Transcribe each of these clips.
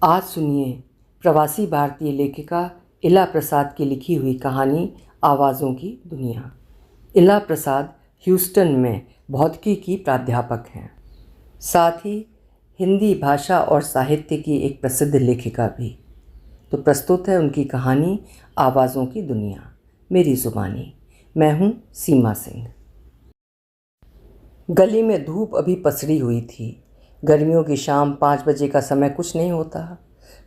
आज सुनिए प्रवासी भारतीय लेखिका इला प्रसाद की लिखी हुई कहानी आवाज़ों की दुनिया। इला प्रसाद ह्यूस्टन में भौतिकी की प्राध्यापक हैं, साथ ही हिंदी भाषा और साहित्य की एक प्रसिद्ध लेखिका भी। तो प्रस्तुत है उनकी कहानी आवाज़ों की दुनिया, मेरी ज़ुबानी। मैं हूँ सीमा सिंह। गली में धूप अभी पसरी हुई थी। गर्मियों की शाम 5 बजे का समय कुछ नहीं होता।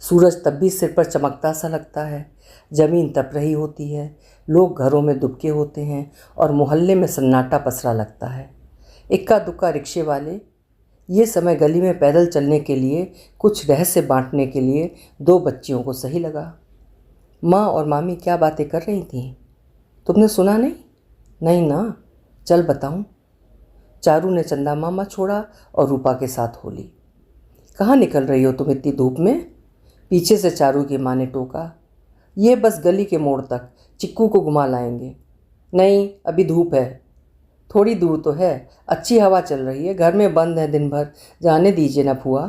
सूरज तब भी सिर पर चमकता सा लगता है। ज़मीन तप रही होती है, लोग घरों में दुबके होते हैं और मोहल्ले में सन्नाटा पसरा लगता है। इक्का दुक्का रिक्शे वाले। ये समय गली में पैदल चलने के लिए, कुछ रहस्य बांटने के लिए 2 बच्चियों को सही लगा। माँ और मामी क्या बातें कर रही थीं, तुमने सुना नहीं? नहीं ना, चल बताऊँ। चारू ने चंदा मामा छोड़ा और रूपा के साथ हो ली। कहाँ निकल रही हो तुम इतनी धूप में? पीछे से चारू की माँ ने टोका। ये बस गली के मोड़ तक, चिक्कू को घुमा लाएंगे। नहीं, अभी धूप है। थोड़ी दूर तो है, अच्छी हवा चल रही है, घर में बंद है दिन भर, जाने दीजिए ना फुआ।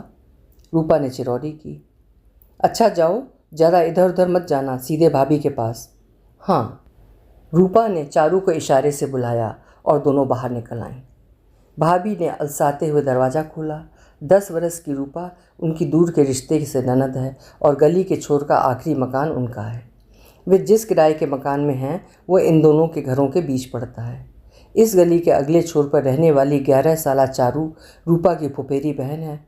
रूपा ने चिरौरी की। अच्छा जाओ, ज़्यादा इधर उधर मत जाना, सीधे भाभी के पास। हाँ। रूपा ने चारू को इशारे से बुलाया और दोनों बाहर निकल आईं। भाभी ने अलसाते हुए दरवाज़ा खोला। 10 वर्ष की रूपा उनकी दूर के रिश्ते से ननद है और गली के छोर का आखिरी मकान उनका है। वे जिस किराए के मकान में हैं वो इन दोनों के घरों के बीच पड़ता है। इस गली के अगले छोर पर रहने वाली 11 साला चारू रूपा की फुफेरी बहन है।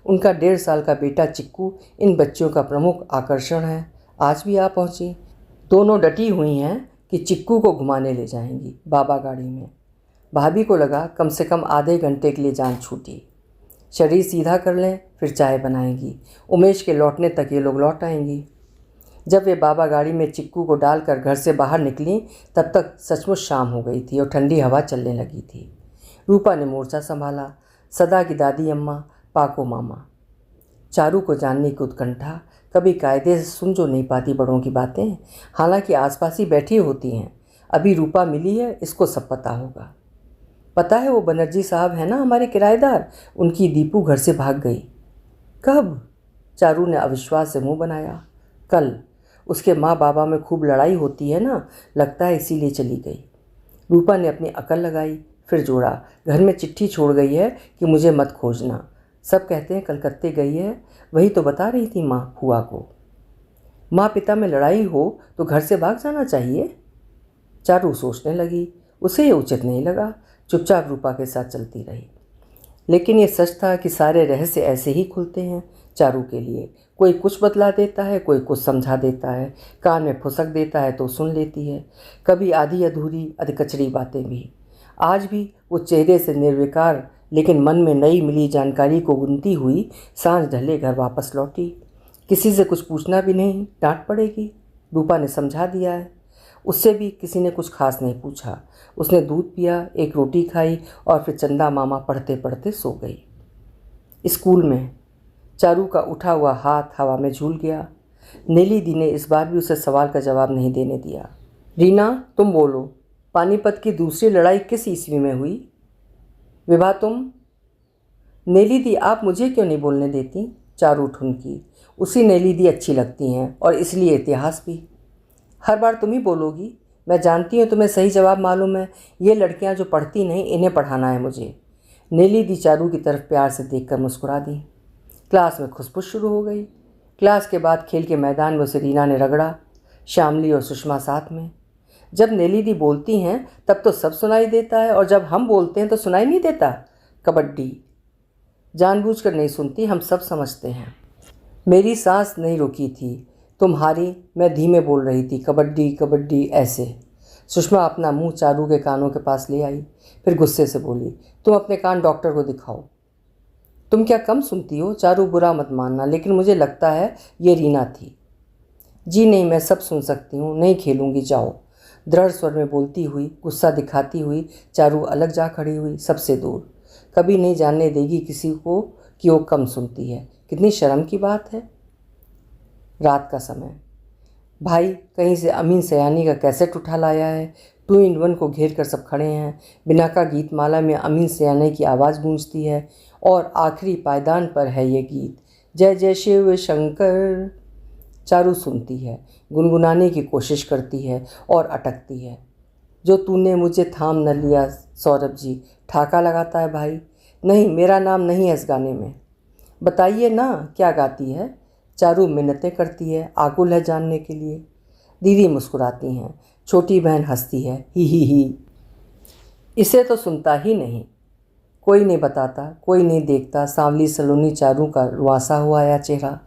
उनका 1.5 साल का बेटा चिक्कू इन बच्चियों का प्रमुख आकर्षण है। आज भी आ पहुँची। दोनों डटी हुई हैं कि चिक्कू को घुमाने ले जाएंगी बाबा गाड़ी में। भाभी को लगा कम से कम आधे घंटे के लिए जान छूटी। शरीर सीधा कर लें, फिर चाय बनाएंगी। उमेश के लौटने तक ये लोग लौट आएंगी। जब वे बाबा गाड़ी में चिक्कू को डालकर घर से बाहर निकली, तब तक सचमुच शाम हो गई थी और ठंडी हवा चलने लगी थी। रूपा ने मोर्चा संभाला। सदा की दादी अम्मा, पाको मामा। चारू को जानने की उत्कंठा। कभी कायदे से सुन जो नहीं पाती बड़ों की बातें, हालांकि आसपास ही बैठी होती हैं। अभी रूपा मिली है, इसको सब पता होगा। पता है वो बनर्जी साहब है ना हमारे किराएदार, उनकी दीपू घर से भाग गई। कब? चारू ने अविश्वास से मुंह बनाया। कल। उसके माँ बाबा में खूब लड़ाई होती है ना, लगता है इसीलिए चली गई। रूपा ने अपनी अकल लगाई, फिर जोड़ा, घर में चिट्ठी छोड़ गई है कि मुझे मत खोजना। सब कहते हैं कलकत्ते गई है, वही तो बता रही थी माँ फुआ को। माँ पिता में लड़ाई हो तो घर से भाग जाना चाहिए। चारू सोचने लगी। उसे ये उचित नहीं लगा, चुपचाप रूपा के साथ चलती रही। लेकिन ये सच था कि सारे रहस्य ऐसे ही खुलते हैं चारू के लिए। कोई कुछ बतला देता है, कोई कुछ समझा देता है, कान में फुसक देता है तो सुन लेती है। कभी आधी अधूरी अधकचरी बातें भी। आज भी वो चेहरे से निर्विकार लेकिन मन में नई मिली जानकारी को गुनती हुई सांझ ढले घर वापस लौटी। किसी से कुछ पूछना भी नहीं, डांट पड़ेगी। रूपा ने समझा दिया है। उससे भी किसी ने कुछ खास नहीं पूछा। उसने दूध पिया, एक रोटी खाई और फिर चंदा मामा पढ़ते पढ़ते सो गई। स्कूल में चारू का उठा हुआ हाथ हवा में झूल गया। नेली दी ने इस बार भी उसे सवाल का जवाब नहीं देने दिया। रीना, तुम बोलो, पानीपत की दूसरी लड़ाई किस ईस्वी में हुई? विभा, तुम? नेली दी, आप मुझे क्यों नहीं बोलने देती? चारू ठुनकी। उसी नेली दी अच्छी लगती हैं और इसलिए इतिहास भी। हर बार तुम ही बोलोगी। मैं जानती हूँ तुम्हें सही जवाब मालूम है। ये लड़कियाँ जो पढ़ती नहीं, इन्हें पढ़ाना है मुझे। नेली दी चारू की तरफ प्यार से देखकर मुस्कुरा दी। क्लास में खुसफुस शुरू हो गई। क्लास के बाद खेल के मैदान में उसे रीना ने रगड़ा, श्यामली और सुषमा साथ में। जब नेली दी बोलती हैं तब तो सब सुनाई देता है और जब हम बोलते हैं तो सुनाई नहीं देता। कबड्डी। जानबूझकर नहीं सुनती, हम सब समझते हैं। मेरी सांस नहीं रुकी थी। तुम हारी, मैं धीमे बोल रही थी, कबड्डी कबड्डी ऐसे। सुषमा अपना मुंह चारू के कानों के पास ले आई, फिर गुस्से से बोली, तुम अपने कान डॉक्टर को दिखाओ। तुम क्या कम सुनती हो? चारू, बुरा मत मानना, लेकिन मुझे लगता है ये रीना थी। जी नहीं, मैं सब सुन सकती हूँ, नहीं खेलूँगी, जाओ। दृढ़ स्वर में बोलती हुई, गुस्सा दिखाती हुई चारू अलग जा खड़ी हुई, सबसे दूर। कभी नहीं जानने देगी किसी को कि वो कम सुनती है। कितनी शर्म की बात है। रात का समय। भाई कहीं से अमीन सयानी का कैसेट उठा लाया है। 2 in 1 को घेर कर सब खड़े हैं। बिना का गीतमाला में अमीन सयानी की आवाज़ गूंजती है और आखिरी पायदान पर है ये गीत। जय जय शिव शंकर। चारू सुनती है, गुनगुनाने की कोशिश करती है और अटकती है। जो तूने मुझे थाम न लिया सौरभ जी, ठाका लगाता है भाई। नहीं, मेरा नाम नहीं है इस गाने में। बताइए ना क्या गाती है। चारू मिन्नतें करती है, आकुल है जानने के लिए। दीदी मुस्कुराती हैं, छोटी बहन हंसती है, ही। इसे तो सुनता ही नहीं। कोई नहीं बताता, कोई नहीं देखता। सांवली सलोनी चारू का रुआसा हुआ आया चेहरा।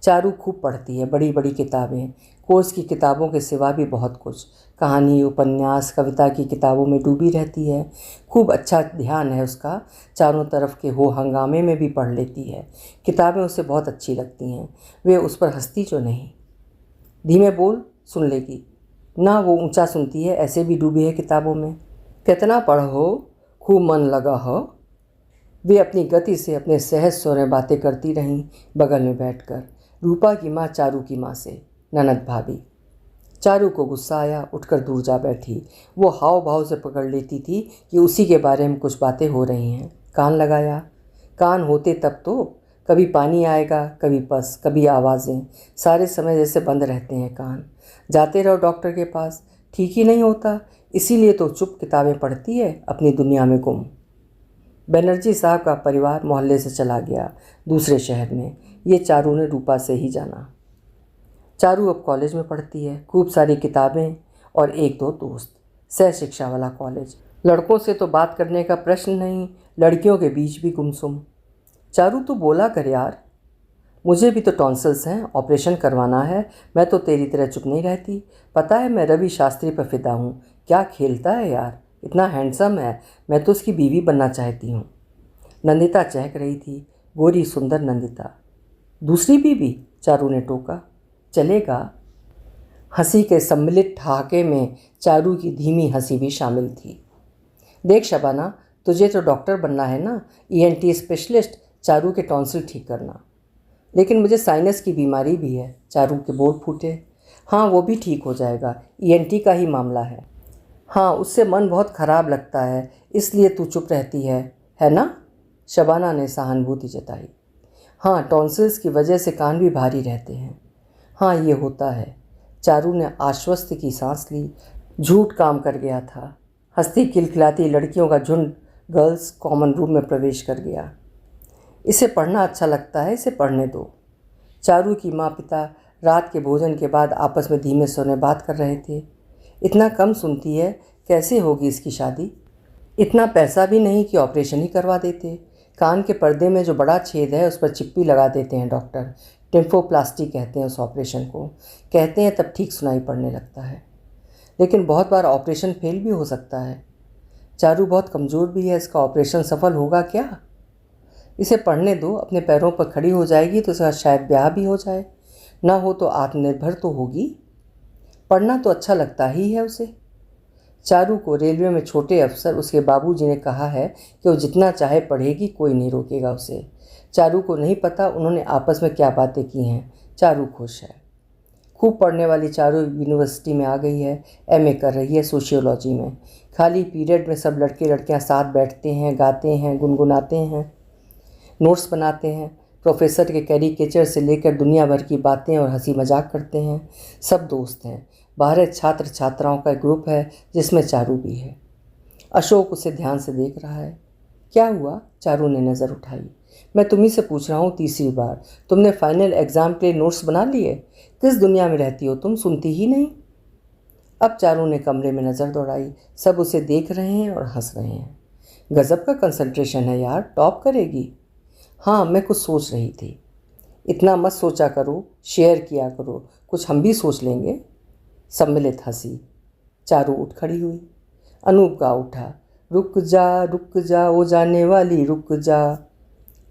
चारू खूब पढ़ती है, बड़ी बड़ी किताबें। कोर्स की किताबों के सिवा भी बहुत कुछ, कहानी, उपन्यास, कविता की किताबों में डूबी रहती है। खूब अच्छा ध्यान है उसका। चारों तरफ के हो हंगामे में भी पढ़ लेती है। किताबें उसे बहुत अच्छी लगती हैं। वे उस पर हंसती जो नहीं। धीमे बोल, सुन लेगी ना। वो ऊंचा सुनती है, ऐसे भी डूबी है किताबों में। कितना पढ़ो, खूब मन लगा हो। वे अपनी गति से अपने सहज स्वर में बातें करती रहीं, बगल में बैठकर। रूपा की माँ चारू की माँ से, ननद भाभी। चारू को गुस्सा आया, उठकर दूर जा बैठी। वो हाव भाव से पकड़ लेती थी कि उसी के बारे में कुछ बातें हो रही हैं। कान लगाया। कान होते तब तो कभी पानी आएगा, कभी बस, कभी आवाज़ें। सारे समय जैसे बंद रहते हैं कान। जाते रहो डॉक्टर के पास, ठीक ही नहीं होता। इसीलिए तो चुप किताबें पढ़ती है, अपनी दुनिया में गुम। बनर्जी साहब का परिवार मोहल्ले से चला गया, दूसरे शहर में। ये चारू ने रूपा से ही जाना। चारू अब कॉलेज में पढ़ती है, खूब सारी किताबें और एक दो दोस्त। सह शिक्षा वाला कॉलेज। लड़कों से तो बात करने का प्रश्न नहीं, लड़कियों के बीच भी गुमसुम। चारू तू बोला कर यार, मुझे भी तो टॉन्सिल्स हैं, ऑपरेशन करवाना है। मैं तो तेरी तरह चुप नहीं रहती। पता है मैं रवि शास्त्री पर फिदा हूँ। क्या खेलता है यार, इतना हैंडसम है। मैं तो उसकी बीवी बनना चाहती हूँ। नंदिता चहक रही थी, गोरी सुंदर नंदिता। दूसरी बीवी, चारू ने टोका। चलेगा। हंसी के सम्मिलित ठहाके में चारू की धीमी हंसी भी शामिल थी। देख शबाना, तुझे तो डॉक्टर बनना है ना, ईएनटी स्पेशलिस्ट, चारू के टॉन्सिल ठीक करना। लेकिन मुझे साइनस की बीमारी भी है। चारू के बोल फूटे। हाँ, वो भी ठीक हो जाएगा, ईएनटी का ही मामला है। हाँ, उससे मन बहुत ख़राब लगता है, इसलिए तू चुप रहती है ना। शबाना ने सहानुभूति जताई। हाँ, टॉन्सिल्स की वजह से कान भी भारी रहते हैं। हाँ, ये होता है। चारू ने आश्वस्त की सांस ली। झूठ काम कर गया था। हंसती खिलखिलाती लड़कियों का झुंड गर्ल्स कॉमन रूम में प्रवेश कर गया। इसे पढ़ना अच्छा लगता है, इसे पढ़ने दो। चारू की माँ पिता रात के भोजन के बाद आपस में धीमे स्वर में बात कर रहे थे। इतना कम सुनती है, कैसे होगी इसकी शादी। इतना पैसा भी नहीं कि ऑपरेशन ही करवा देते। कान के पर्दे में जो बड़ा छेद है उस पर चिप्पी लगा देते हैं डॉक्टर। टिम्फोप्लास्टी कहते हैं उस ऑपरेशन को। कहते हैं तब ठीक सुनाई पड़ने लगता है। लेकिन बहुत बार ऑपरेशन फेल भी हो सकता है। चारू बहुत कमज़ोर भी है, इसका ऑपरेशन सफल होगा क्या। इसे पढ़ने दो, अपने पैरों पर खड़ी हो जाएगी तो इसका शायद ब्याह भी हो जाए। ना हो तो आत्मनिर्भर तो होगी। पढ़ना तो अच्छा लगता ही है उसे। चारू को रेलवे में छोटे अफसर उसके बाबूजी ने कहा है कि वो जितना चाहे पढ़ेगी, कोई नहीं रोकेगा उसे। चारू को नहीं पता उन्होंने आपस में क्या बातें की हैं। चारू खुश है। खूब पढ़ने वाली चारू यूनिवर्सिटी में आ गई है। एमए कर रही है सोशियोलॉजी में। खाली पीरियड में सब लड़के लड़कियां साथ बैठते हैं, गाते हैं, गुनगुनाते हैं, नोट्स बनाते हैं। प्रोफेसर के कैरिकेचर से लेकर दुनिया भर की बातें और हंसी मजाक करते हैं। सब दोस्त हैं। बाहर छात्र छात्राओं का ग्रुप है जिसमें चारू भी है। अशोक उसे ध्यान से देख रहा है। क्या हुआ, चारू ने नज़र उठाई। मैं तुम्ही से पूछ रहा हूँ तीसरी बार, तुमने फाइनल एग्ज़ाम के लिए नोट्स बना लिए। किस दुनिया में रहती हो तुम, सुनती ही नहीं। अब चारू ने कमरे में नज़र दौड़ाई। सब उसे देख रहे हैं और हंस रहे हैं। गज़ब का कंसंट्रेशन है यार, टॉप करेगी। हाँ, मैं कुछ सोच रही थी। इतना मत सोचा करो, शेयर किया करो, कुछ हम भी सोच लेंगे। सम्मिलित हंसी। चारू उठ खड़ी हुई। अनूप गा उठा, रुक जा वो जाने वाली, रुक जा।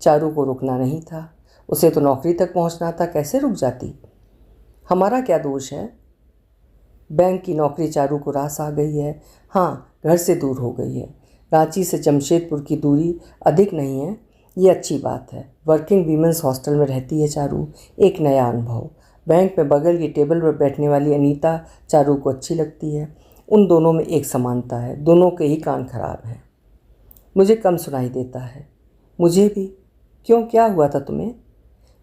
चारू को रुकना नहीं था, उसे तो नौकरी तक पहुंचना था, कैसे रुक जाती। हमारा क्या दोष है। बैंक की नौकरी चारू को रास आ गई है। हाँ, घर से दूर हो गई है। रांची से जमशेदपुर की दूरी अधिक नहीं है, ये अच्छी बात है। वर्किंग वीमेंस हॉस्टल में रहती है चारू। एक नया अनुभव। बैंक में बगल की टेबल पर बैठने वाली अनीता चारू को अच्छी लगती है। उन दोनों में एक समानता है, दोनों के ही कान खराब हैं। मुझे कम सुनाई देता है। मुझे भी। क्यों, क्या हुआ था तुम्हें।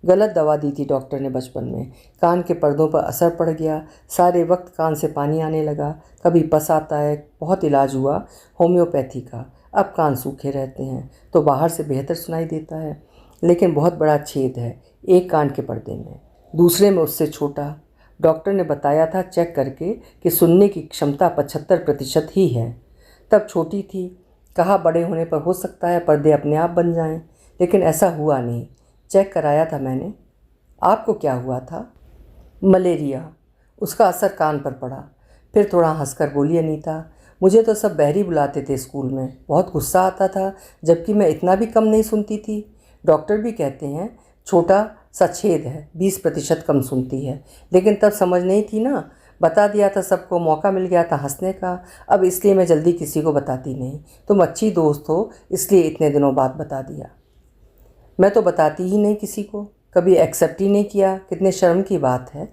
गलत दवा दी थी डॉक्टर ने बचपन में। कान के पर्दों पर असर पड़ गया, सारे वक्त कान से पानी आने लगा। कभी पस आता है। बहुत इलाज हुआ होम्योपैथी का, अब कान सूखे रहते हैं तो बाहर से बेहतर सुनाई देता है, लेकिन बहुत बड़ा छेद है एक कान के पर्दे में, दूसरे में उससे छोटा। डॉक्टर ने बताया था चेक करके कि सुनने की क्षमता 75% ही है। तब छोटी थी, कहा बड़े होने पर हो सकता है पर्दे अपने आप बन जाएं, लेकिन ऐसा हुआ नहीं। चेक कराया था मैंने। आपको क्या हुआ था? मलेरिया। उसका असर कान पर पड़ा। फिर थोड़ा हंसकर बोली अनीता, मुझे तो सब बहरी बुलाते थे स्कूल में। बहुत गुस्सा आता था, जबकि मैं इतना भी कम नहीं सुनती थी। डॉक्टर भी कहते हैं छोटा सा छेद है, 20% कम सुनती है, लेकिन तब समझ नहीं थी ना। बता दिया था सबको, मौका मिल गया था हंसने का। अब इसलिए मैं जल्दी किसी को बताती नहीं। तुम अच्छी दोस्त हो इसलिए इतने दिनों बाद बता दिया। मैं तो बताती ही नहीं किसी को, कभी एक्सेप्ट ही नहीं किया। कितने शर्म की बात है।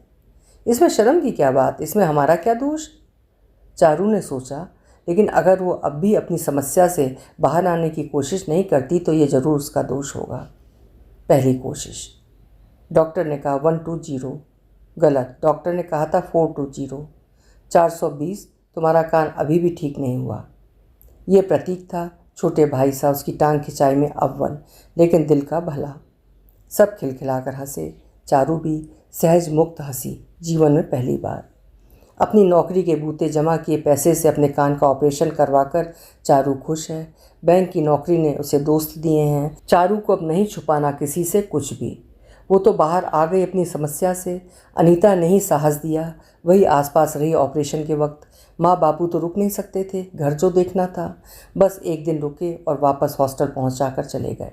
इसमें शर्म की क्या बात, इसमें हमारा क्या दोष? चारू ने सोचा, लेकिन अगर वो अब भी अपनी समस्या से बाहर आने की कोशिश नहीं करती तो ये ज़रूर उसका दोष होगा। पहली कोशिश। डॉक्टर ने कहा 120। गलत, डॉक्टर ने कहा था 420। 420। तुम्हारा कान अभी भी ठीक नहीं हुआ। ये प्रतीक था, छोटे भाई सा, उसकी टांग खिंचाई में अव्वल, लेकिन दिल का भला। सब खिलखिलाकर हंसे, चारू भी सहज मुक्त हंसी, जीवन में पहली बार। अपनी नौकरी के बूते जमा किए पैसे से अपने कान का ऑपरेशन करवाकर चारू खुश है। बैंक की नौकरी ने उसे दोस्त दिए हैं। चारू को अब नहीं छुपाना किसी से कुछ भी। वो तो बाहर आ गई अपनी समस्या से। अनीता ने ही साहस दिया, वही आसपास रही ऑपरेशन के वक्त। माँ बापू तो रुक नहीं सकते थे, घर जो देखना था। बस एक दिन रुके और वापस हॉस्टल पहुँचा कर चले गए।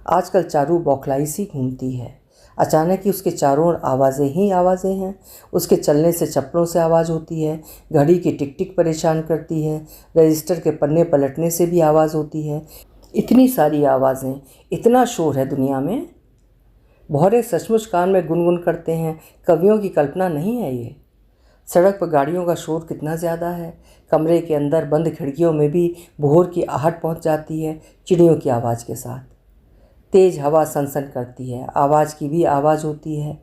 आजकल चारू बौखलाई सी घूमती है। अचानक ही उसके चारों ओर आवाज़ें ही आवाज़ें हैं। उसके चलने से चप्पलों से आवाज़ होती है, घड़ी की टिक टिक परेशान करती है, रजिस्टर के पन्ने पलटने से भी आवाज़ होती है। इतनी सारी आवाज़ें, इतना शोर है दुनिया में। भौरे सचमुच कान में गुनगुन करते हैं, कवियों की कल्पना नहीं है ये। सड़क पर गाड़ियों का शोर कितना ज़्यादा है। कमरे के अंदर बंद खिड़कियों में भी भोर की आहट पहुंच जाती है, चिड़ियों की आवाज़ के साथ। तेज़ हवा सनसन करती है, आवाज़ की भी आवाज़ होती है।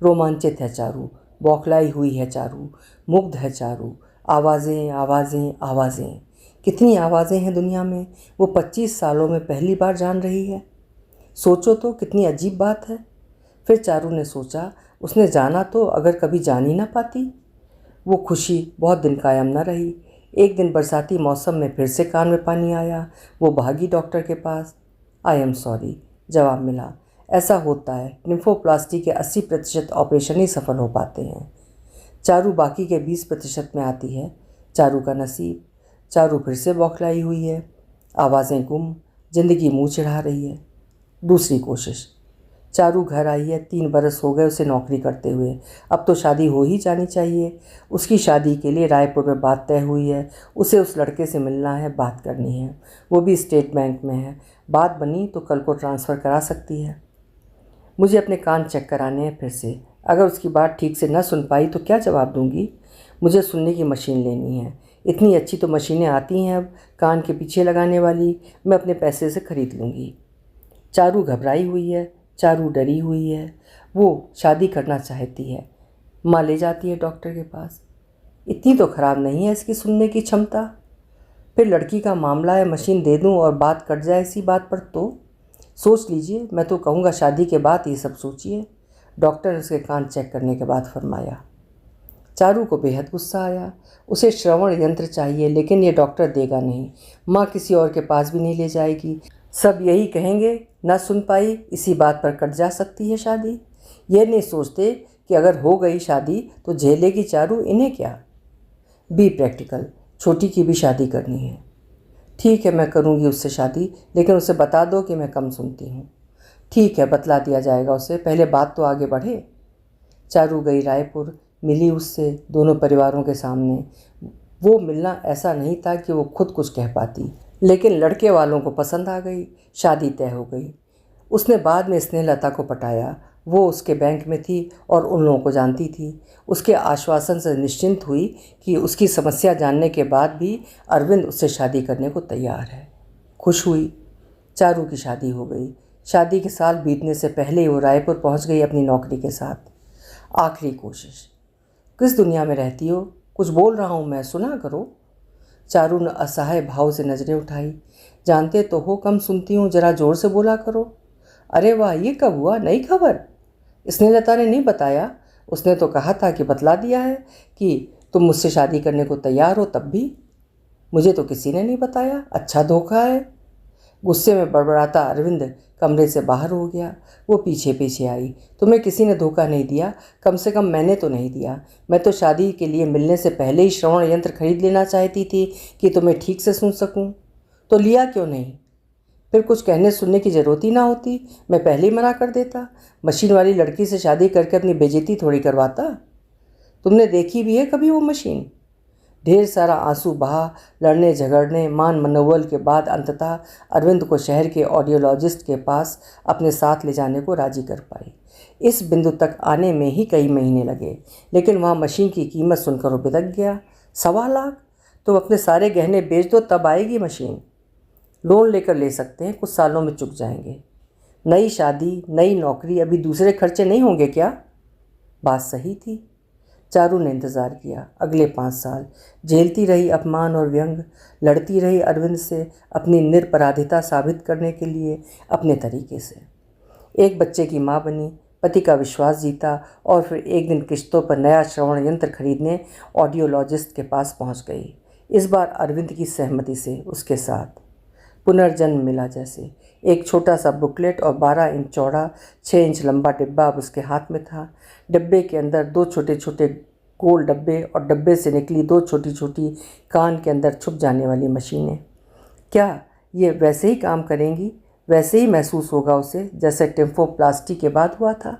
रोमांचित है चारू, बौखलाई हुई है चारू, मुग्ध है चारू। आवाज़ें आवाज़ें आवाज़ें, कितनी आवाज़ें हैं दुनिया में, वो 25 सालों में पहली बार जान रही है। सोचो तो कितनी अजीब बात है। फिर चारू ने सोचा, उसने जाना तो अगर कभी जान ही ना पाती। वो खुशी बहुत दिन कायम न रही। एक दिन बरसाती मौसम में फिर से कान में पानी आया। वो भागी डॉक्टर के पास। आई एम सॉरी, जवाब मिला। ऐसा होता है, निम्फोप्लास्टी के 80% ऑपरेशन ही सफल हो पाते हैं। चारू बाकी के 20% में आती है। चारू का नसीब। चारू फिर से बौखलाई हुई है। आवाज़ें गुम, जिंदगी मुँह चिढ़ा रही है। दूसरी कोशिश। चारू घर आई है, 3 बरस हो गए उसे नौकरी करते हुए। अब तो शादी हो ही जानी चाहिए। उसकी शादी के लिए रायपुर में बात तय हुई है। उसे उस लड़के से मिलना है, बात करनी है। वो भी स्टेट बैंक में है। बात बनी तो कल को ट्रांसफ़र करा सकती है। मुझे अपने कान चेक कराने हैं फिर से। अगर उसकी बात ठीक से न सुन पाई तो क्या जवाब दूंगी? मुझे सुनने की मशीन लेनी है। इतनी अच्छी तो मशीनें आती हैं अब, कान के पीछे लगाने वाली। मैं अपने पैसे से ख़रीद लूँगी। चारू घबराई हुई है, चारू डरी हुई है। वो शादी करना चाहती है। माँ ले जाती है डॉक्टर के पास। इतनी तो ख़राब नहीं है इसकी सुनने की क्षमता। फिर लड़की का मामला है, मशीन दे दूँ और बात कट जाए इसी बात पर तो? सोच लीजिए, मैं तो कहूँगा शादी के बाद ये सब सोचिए। डॉक्टर ने उसके कान चेक करने के बाद फरमाया। चारू को बेहद गुस्सा आया। उसे श्रवण यंत्र चाहिए, लेकिन ये डॉक्टर देगा नहीं। माँ किसी और के पास भी नहीं ले जाएगी। सब यही कहेंगे, ना सुन पाई, इसी बात पर कट जा सकती है शादी। ये नहीं सोचते कि अगर हो गई शादी तो झेलेगी चारू, इन्हें क्या। बी प्रैक्टिकल, छोटी की भी शादी करनी है। ठीक है, मैं करूँगी उससे शादी, लेकिन उसे बता दो कि मैं कम सुनती हूँ। ठीक है, बतला दिया जाएगा उसे, पहले बात तो आगे बढ़े। चारू गई रायपुर, मिली उससे दोनों परिवारों के सामने। वो मिलना ऐसा नहीं था कि वो खुद कुछ कह पाती, लेकिन लड़के वालों को पसंद आ गई। शादी तय हो गई। उसने बाद में स्नेहलता को पटाया। वो उसके बैंक में थी और उन लोगों को जानती थी। उसके आश्वासन से निश्चिंत हुई कि उसकी समस्या जानने के बाद भी अरविंद उससे शादी करने को तैयार है। खुश हुई। चारू की शादी हो गई। शादी के साल बीतने से पहले ही वो रायपुर पहुंच गई अपनी नौकरी के साथ। आखिरी कोशिश। किस दुनिया में रहती हो? कुछ बोल रहा हूँ मैं, सुना करो। चारू ने असहाय भाव से नज़रें उठाई। जानते तो हो कम सुनती हूँ, जरा जोर से बोला करो। अरे वाह, ये कब हुआ? नई खबर? स्नेहलता ने नहीं बताया। उसने तो कहा था कि बतला दिया है कि तुम मुझसे शादी करने को तैयार हो, तब भी मुझे तो किसी ने नहीं बताया। अच्छा धोखा है। गुस्से में बड़बड़ाता अरविंद कमरे से बाहर हो गया। वो पीछे पीछे आई। तुम्हें किसी ने धोखा नहीं दिया, कम से कम मैंने तो नहीं दिया। मैं तो शादी के लिए मिलने से पहले ही श्रवण यंत्र खरीद लेना चाहती थी कि तुम्हें ठीक से सुन सकूं। तो लिया क्यों नहीं? फिर कुछ कहने सुनने की ज़रूरत ही ना होती, मैं पहले ही मना कर देता। मशीन वाली लड़की से शादी करके अपनी बेइज्जती थोड़ी करवाता। तुमने देखी भी है कभी वो मशीन? ढेर सारा आंसू बहा, लड़ने झगड़ने मान मनोबल के बाद अंततः अरविंद को शहर के ऑडियोलॉजिस्ट के पास अपने साथ ले जाने को राजी कर पाई। इस बिंदु तक आने में ही कई महीने लगे, लेकिन वहाँ मशीन की कीमत सुनकर वो बिदक गया। 1.25 लाख? तुम अपने सारे गहने बेच दो तब आएगी मशीन। लोन लेकर ले सकते हैं, कुछ सालों में चुक जाएंगे। नई शादी, नई नौकरी, अभी दूसरे खर्चे नहीं होंगे क्या? बात सही थी। चारू ने इंतज़ार किया। अगले 5 साल झेलती रही अपमान और व्यंग, लड़ती रही अरविंद से अपनी निरपराधिता साबित करने के लिए अपने तरीके से। एक बच्चे की माँ बनी, पति का विश्वास जीता और फिर एक दिन किश्तों पर नया श्रवण यंत्र खरीदने ऑडियोलॉजिस्ट के पास पहुँच गई। इस बार अरविंद की सहमति से उसके साथ पुनर्जन्म मिला जैसे। एक छोटा सा बुकलेट और 12 इंच चौड़ा 6 इंच लंबा डिब्बा अब उसके हाथ में था। डिब्बे के अंदर 2 छोटे छोटे गोल डब्बे और डब्बे से निकली 2 छोटी छोटी कान के अंदर छुप जाने वाली मशीनें। क्या ये वैसे ही काम करेंगी? वैसे ही महसूस होगा उसे जैसे टिम्फोप्लास्टी के बाद हुआ था?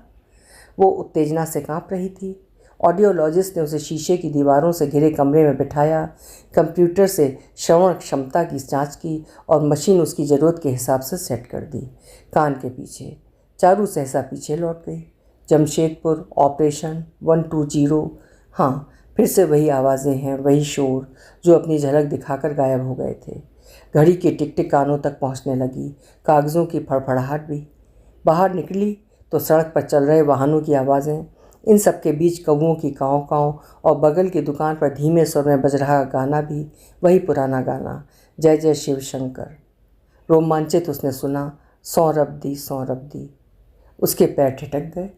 वो उत्तेजना से काँप रही थी। ऑडियोलॉजिस्ट ने उसे शीशे की दीवारों से घिरे कमरे में बिठाया, कंप्यूटर से श्रवण क्षमता की जांच की और मशीन उसकी ज़रूरत के हिसाब से सेट कर दी। कान के पीछे चारू सहसा पीछे लौट गई। जमशेदपुर, ऑपरेशन 120। हाँ, फिर से वही आवाज़ें हैं, वही शोर जो अपनी झलक दिखाकर गायब हो गए थे। घड़ी की टिक टिक कानों तक पहुँचने लगी, कागज़ों की फड़फड़ाहट भी। बाहर निकली तो सड़क पर चल रहे वाहनों की आवाज़ें, इन सब के बीच कौवों की काँव काँव और बगल की दुकान पर धीमे स्वर में बज रहा गाना भी वही पुराना गाना, जय जय शिव शंकर। रोमांचित उसने सुना, सौरभ दी। उसके पैर ठिठक गए।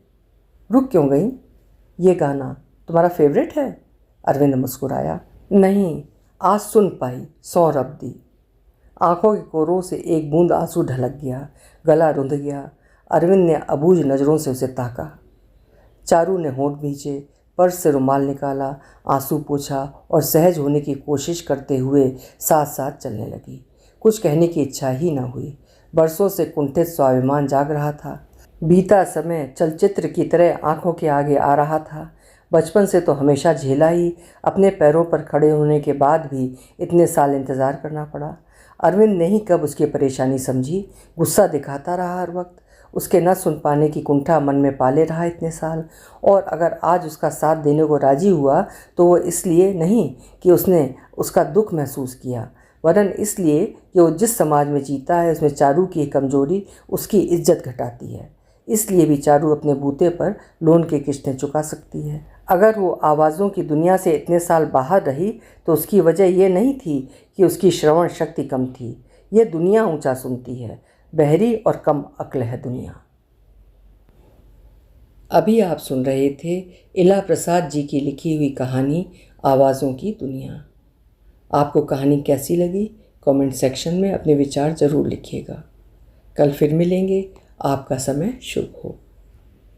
रुक क्यों गई? ये गाना तुम्हारा फेवरेट है? अरविंद मुस्कुराया। नहीं, आज सुन पाई, सौरभ दी। आंखों के कोरों से एक बूंद आंसू ढलक गया, गला रुंध गया। अरविंद ने अबूझ नज़रों से उसे ताका। चारू ने होंठ भींचे, पर्स से रुमाल निकाला, आंसू पोंछा और सहज होने की कोशिश करते हुए साथ साथ चलने लगी। कुछ कहने की इच्छा ही न हुई। बरसों से कुंठित स्वाभिमान जाग रहा था। बीता समय चलचित्र की तरह आंखों के आगे आ रहा था। बचपन से तो हमेशा झेला ही, अपने पैरों पर खड़े होने के बाद भी इतने साल इंतज़ार करना पड़ा। अरविंद ने ही कब उसकी परेशानी समझी। गुस्सा दिखाता रहा हर वक्त, उसके न सुन पाने की कुंठा मन में पाले रहा इतने साल। और अगर आज उसका साथ देने को राजी हुआ तो वो इसलिए नहीं कि उसने उसका दुख महसूस किया, वरन इसलिए कि वो जिस समाज में जीता है उसमें चारू की कमजोरी उसकी इज्जत घटाती है। इसलिए भी चारू अपने बूते पर लोन की किस्तें चुका सकती है। अगर वो आवाज़ों की दुनिया से इतने साल बाहर रही तो उसकी वजह ये नहीं थी कि उसकी श्रवण शक्ति कम थी। ये दुनिया ऊंचा सुनती है, बहरी और कम अक्ल है दुनिया। अभी आप सुन रहे थे इला प्रसाद जी की लिखी हुई कहानी आवाज़ों की दुनिया। आपको कहानी कैसी लगी कमेंट सेक्शन में अपने विचार ज़रूर लिखिएगा। कल फिर मिलेंगे। आपका समय शुभ हो।